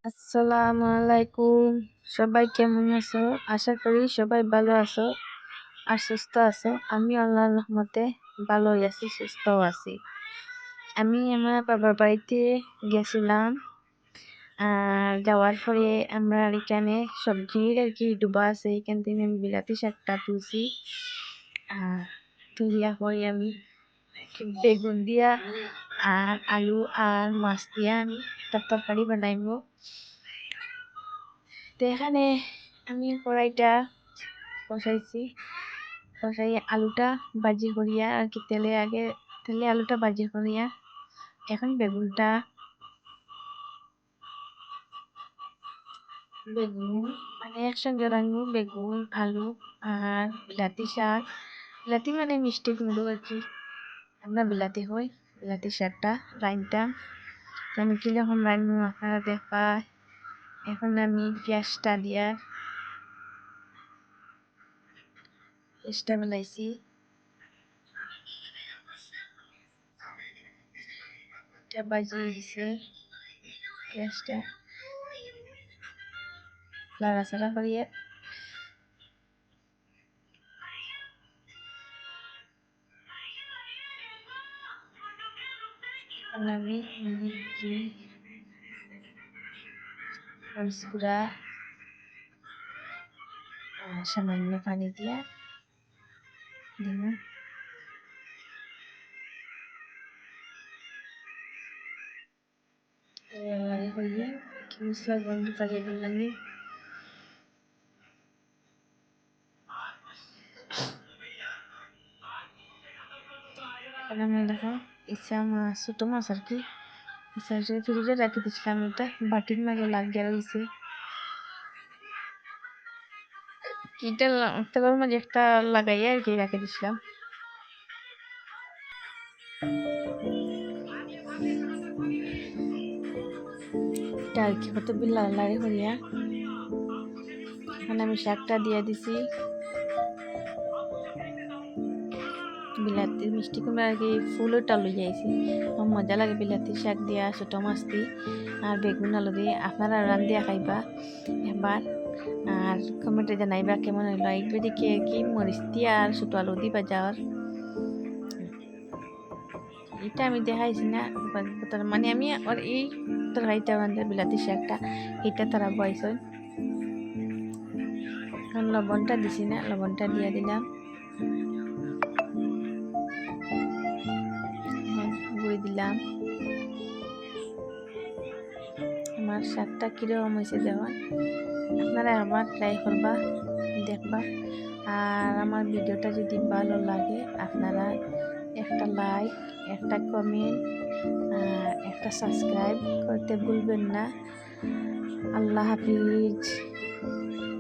আসসালামু আলাইকুম। সবাই কেমন আছো? আশা করি সবাই ভালো আছো আর সুস্থ আছো। আমি আল্লাহর রহমতে ভালোই আছি, সুস্থও আছি। আমি আমার বাবার বাড়িতে গেছিলাম। যাওয়ার পরে আমরা এখানে সবজির আর কি ডুবা আছে, এখান থেকে আমি বিলাতি শাকটা তুলছি। তুলিয়া পরে আমি বেগুন দিয়া আর আলু আর মাছ দিয়া আমি একটা তরকারি বানাইবো। তো এখানে আমি কড়াইটা বসাইছি, বসাই আলুটা ভাজি করিয়া আর কি তেলে আলুটা ভাজি করিয়া এখন বেগুন মানে একসঙ্গে রাখবো, বেগুন আলু আর বিলাতি শাক। বিলাতি মানে মিষ্টি কুমড়ো আর কি, আমরা বিলাতি হই। বিলাতি শাকটা রাইনটা আমি কিরকম রান্না আপনারা দেখবা। এখন আমি পেঁয়াজটা দিয়া পেঁয়াজটা মিলাইছি, এটা বাজি দিছে। পেঁয়াজটা নাড়াচাড়া করিয়ে আমি মরিচ গুঁড়া সামান্য পানি দিয়া দিলাম। হইয়ে মশলা গন্ধ পাকিয়ে দিলাম। আমি দেখো ইচ্ছা মাছ, ছোটো মাছ আর কি, ইচ্ছা ফ্রিজে রাখি দিয়েছিলাম, এটা বাটির মাঝে লাগিয়ে রয়েছে। এটা তেলের মাঝে একটা লাগাইয়া আর কি রাখি দিয়েছিলাম। এটা আর কি কত লাড়ি করিয়া এখন আমি শাকটা দিয়ে দিছি। বিলাতি মিষ্টি কুমড়া আর কি ফুলটা লই যাইছি, আমার মজা লাগে বিলাতি শাক দিয়া ছোটো মাছ দি আর বেগুন আলু দিয়ে। আপনারা রান্ধিয়া খাইবা এবার আর কমেন্টে জানাইবা কেমন হইলো। এইবারে কি আর কি মরিচ দিয়া আর ছোটো আলু দিবা যাওয়ার, এটা আমি দেখাইছি না মানে আমি আর এই তরকারিটা রান্ধার বিলাতি শাকটা এটা তারা বয়স। এখন লবণটা দিছি না, লবণটা দিয়ে দিলাম, গুঁড়ি দিলাম। আমার শাকটা কীরকম হয়েছে দেখুন, আপনারা আবার ট্রাই করবা, দেখবা। আর আমার ভিডিওটা যদি ভালো লাগে আপনারা একটা লাইক, একটা কমেন্ট, একটা সাবস্ক্রাইব করতে ভুলবেন না। আল্লাহ হাফিজ।